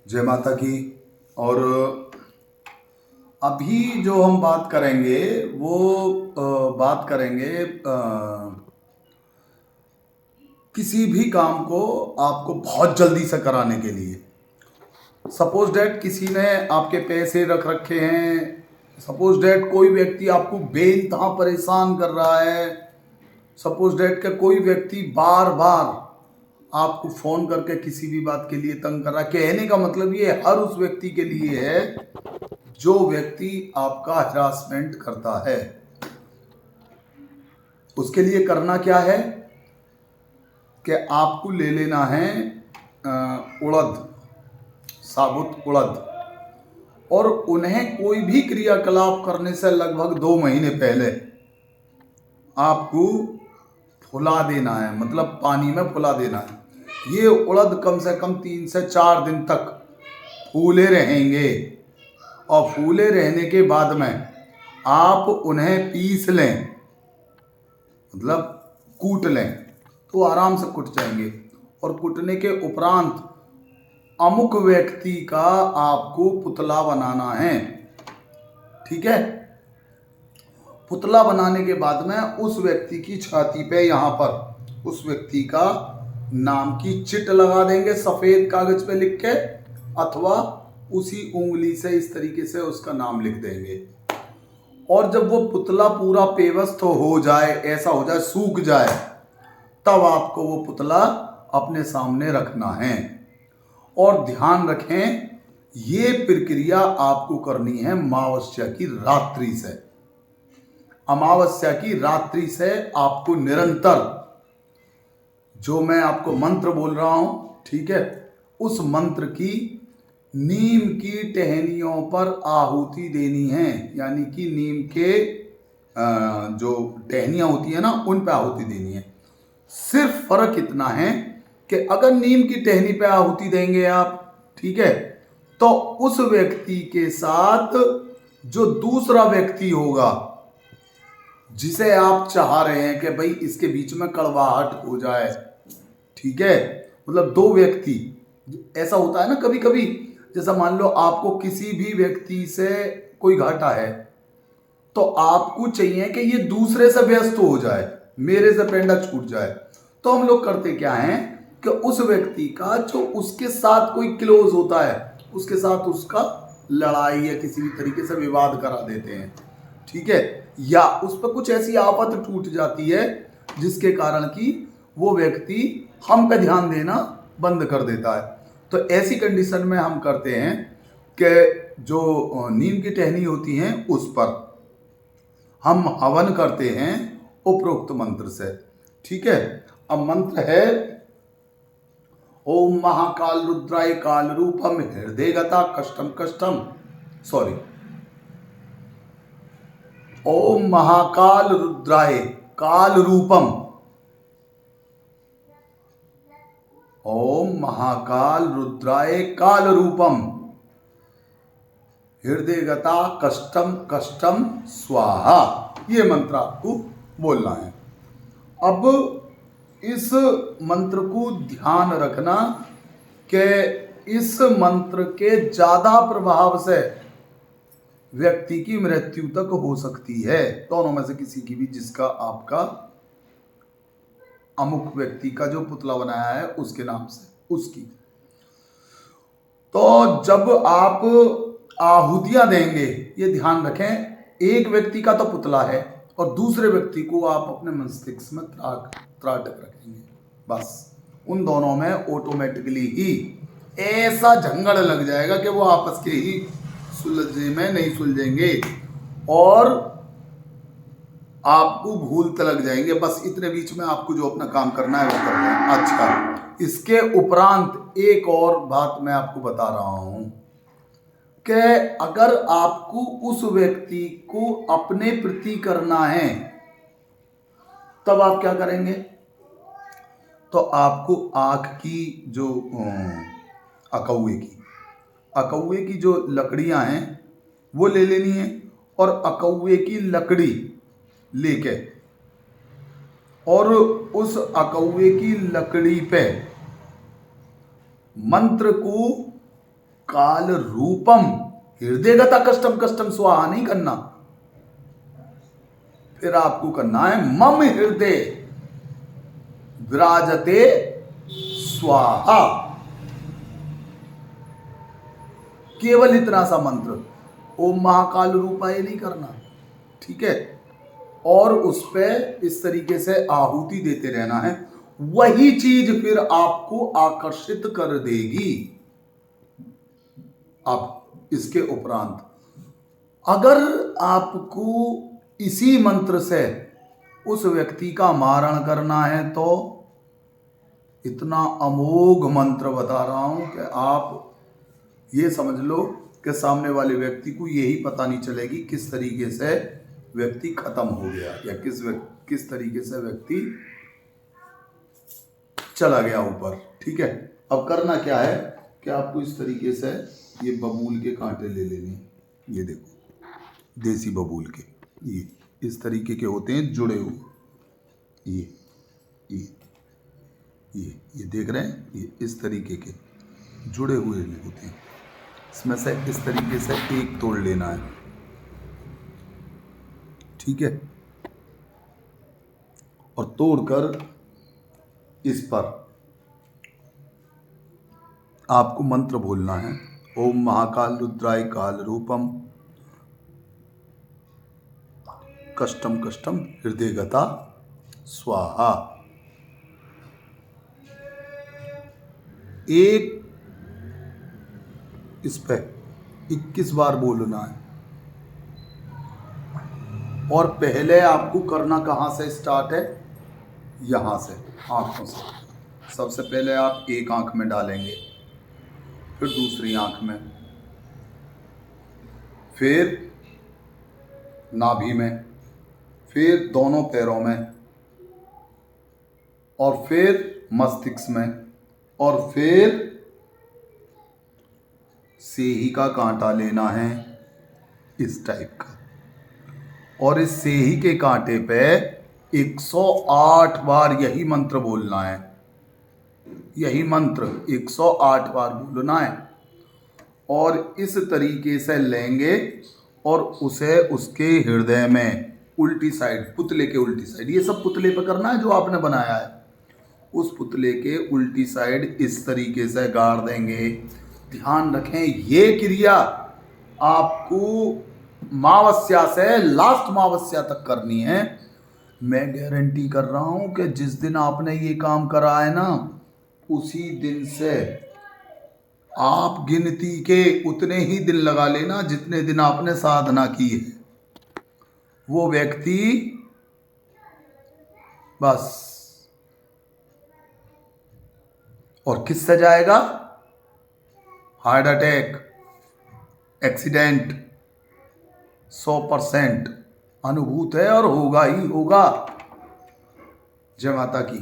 जय माता की। और अभी जो हम बात करेंगे वो बात करेंगे किसी भी काम को आपको बहुत जल्दी से कराने के लिए। सपोज डैट किसी ने आपके पैसे रख रखे हैं, सपोज डैट कोई व्यक्ति आपको बेइंतहा परेशान कर रहा है, सपोज डैट का कोई व्यक्ति बार बार आपको फोन करके किसी भी बात के लिए तंग कर रहा है। कहने का मतलब ये हर उस व्यक्ति के लिए है जो व्यक्ति आपका हरासमेंट करता है। उसके लिए करना क्या है कि आपको ले लेना है उड़द, साबुत उड़द, और उन्हें कोई भी क्रियाकलाप करने से लगभग 2 महीने पहले आपको फुला देना है, मतलब पानी में फुला देना है। ये उड़द कम से कम 3 से 4 दिन तक फूले रहेंगे और फूले रहने के बाद में आप उन्हें पीस लें, मतलब कूट लें, तो आराम से कुट जाएंगे। और कुटने के उपरांत अमुक व्यक्ति का आपको पुतला बनाना है, ठीक है। पुतला बनाने के बाद में उस व्यक्ति की छाती पे यहाँ पर उस व्यक्ति का नाम की चिट लगा देंगे सफेद कागज पे लिख के, अथवा उसी उंगली से इस तरीके से उसका नाम लिख देंगे। और जब वो पुतला पूरा पेवस्त हो जाए, ऐसा हो जाए, सूख जाए, तब आपको वो पुतला अपने सामने रखना है। और ध्यान रखें, ये प्रक्रिया आपको करनी है अमावस्या की रात्रि से। अमावस्या की रात्रि से आपको निरंतर जो मैं आपको मंत्र बोल रहा हूं, ठीक है, उस मंत्र की नीम की टहनियों पर आहुति देनी है। यानी कि नीम के जो टहनियाँ होती है ना, उन पर आहुति देनी है। सिर्फ फर्क इतना है कि अगर नीम की टहनी पे आहुति देंगे आप, ठीक है, तो उस व्यक्ति के साथ जो दूसरा व्यक्ति होगा जिसे आप चाह रहे हैं कि भाई इसके बीच में कड़वाहट हो जाए, ठीक है, मतलब 2 व्यक्ति, ऐसा होता है ना कभी कभी, जैसा मान लो आपको किसी भी व्यक्ति से कोई घाटा है, तो आपको चाहिए कि ये दूसरे से व्यस्त हो जाए, मेरे से पेंडा छूट जाए। तो हम लोग करते क्या हैं कि उस व्यक्ति का जो उसके साथ कोई क्लोज होता है, उसके साथ उसका लड़ाई या किसी भी तरीके से विवाद करा देते हैं, ठीक है, या उस पर कुछ ऐसी आफत टूट जाती है जिसके कारण कि वो व्यक्ति हम पे ध्यान देना बंद कर देता है। तो ऐसी कंडीशन में हम करते हैं कि जो नीम की टहनी होती हैं उस पर हम हवन करते हैं उपरोक्त मंत्र से, ठीक है। अब मंत्र है ओम महाकाल रुद्राय काल रूपम हृदय गता कष्टम कष्टम, सॉरी, ओम महाकाल रुद्राय काल रूपम, ओम महाकाल रुद्राय काल रूपम हृदय गता कष्टम कष्टम स्वाहा। ये मंत्र आपको बोलना है। अब इस मंत्र को ध्यान रखना कि इस मंत्र के ज्यादा प्रभाव से व्यक्ति की मृत्यु तक हो सकती है, दोनों में से किसी की भी, जिसका आपका अमुक व्यक्ति का जो पुतला बनाया है उसके नाम से, उसकी। तो जब आप आहुतियां देंगे, ये ध्यान रखें, एक व्यक्ति का तो पुतला है और दूसरे व्यक्ति को आप अपने मस्तिष्क में त्राटक रखेंगे, बस उन दोनों में ऑटोमेटिकली ही ऐसा झंगड़ लग जाएगा कि वो आपस के ही सुलझे में नहीं सुलझेंगे और आपको भूलते लग जाएंगे। बस इतने बीच में आपको जो अपना काम करना है वो करना है। अच्छा, इसके उपरांत एक और बात मैं आपको बता रहा हूं कि अगर आपको उस व्यक्ति को अपने प्रति करना है तब आप क्या करेंगे, तो आपको आंख की जो अकौए की जो लकड़ियां हैं वो ले लेनी है, और अकौए की लकड़ी लेके और उस अकौए की लकड़ी पे मंत्र को काल रूपम, हृदयगता कष्टम कष्टम स्वाहा नहीं करना, फिर आपको करना है मम हृदय विराजते स्वाहा। केवल इतना सा मंत्र, ओम महाकाल रूपाय नहीं करना, ठीक है। और उस पे इस तरीके से आहुति देते रहना है, वही चीज फिर आपको आकर्षित कर देगी। अब इसके उपरांत अगर आपको इसी मंत्र से उस व्यक्ति का मारण करना है तो इतना अमोघ मंत्र बता रहा हूं कि आप ये समझ लो कि सामने वाले व्यक्ति को यही पता नहीं चलेगी किस तरीके से व्यक्ति खत्म हो गया या किस तरीके से व्यक्ति चला गया ऊपर, ठीक है। अब करना क्या है कि आपको इस तरीके से ये बबूल के कांटे ले लेने, ये देखो देसी बबूल के, ये इस तरीके के होते हैं जुड़े हुए, ये देख रहे हैं, ये इस तरीके के जुड़े हुए होते हैं। इसमें से इस तरीके से एक तोड़ लेना है, ठीक है। और तोड़कर इस पर आपको मंत्र बोलना है, ओम महाकाल रुद्राय काल रूपम कष्टम कष्टम हृदयगता स्वाहा। एक इस पे 21 बार बोलना है। और पहले आपको करना कहाँ से स्टार्ट है, यहाँ से, आँखों से। सबसे पहले आप एक आँख में डालेंगे, फिर दूसरी आँख में, फिर नाभि में, फिर दोनों पैरों में, और फिर मस्तिष्क में, और फिर सेही का कांटा लेना है इस टाइप का, और इस सेही के कांटे पे 108 बार यही मंत्र बोलना है, यही मंत्र 108 बार बोलना है। और इस तरीके से लेंगे और उसे उसके हृदय में उल्टी साइड, पुतले के उल्टी साइड, ये सब पुतले पे करना है जो आपने बनाया है, उस पुतले के उल्टी साइड इस तरीके से गाड़ देंगे। ध्यान रखें ये क्रिया आपको अमावस्या से लास्ट अमावस्या तक करनी है। मैं गारंटी कर रहा हूं कि जिस दिन आपने ये काम करा है ना, उसी दिन से आप गिनती के उतने ही दिन लगा लेना जितने दिन आपने साधना की है। वो व्यक्ति बस, और किससे जाएगा, हार्ट अटैक, एक्सीडेंट 100% अनुभूत है और होगा ही होगा। जय माता की।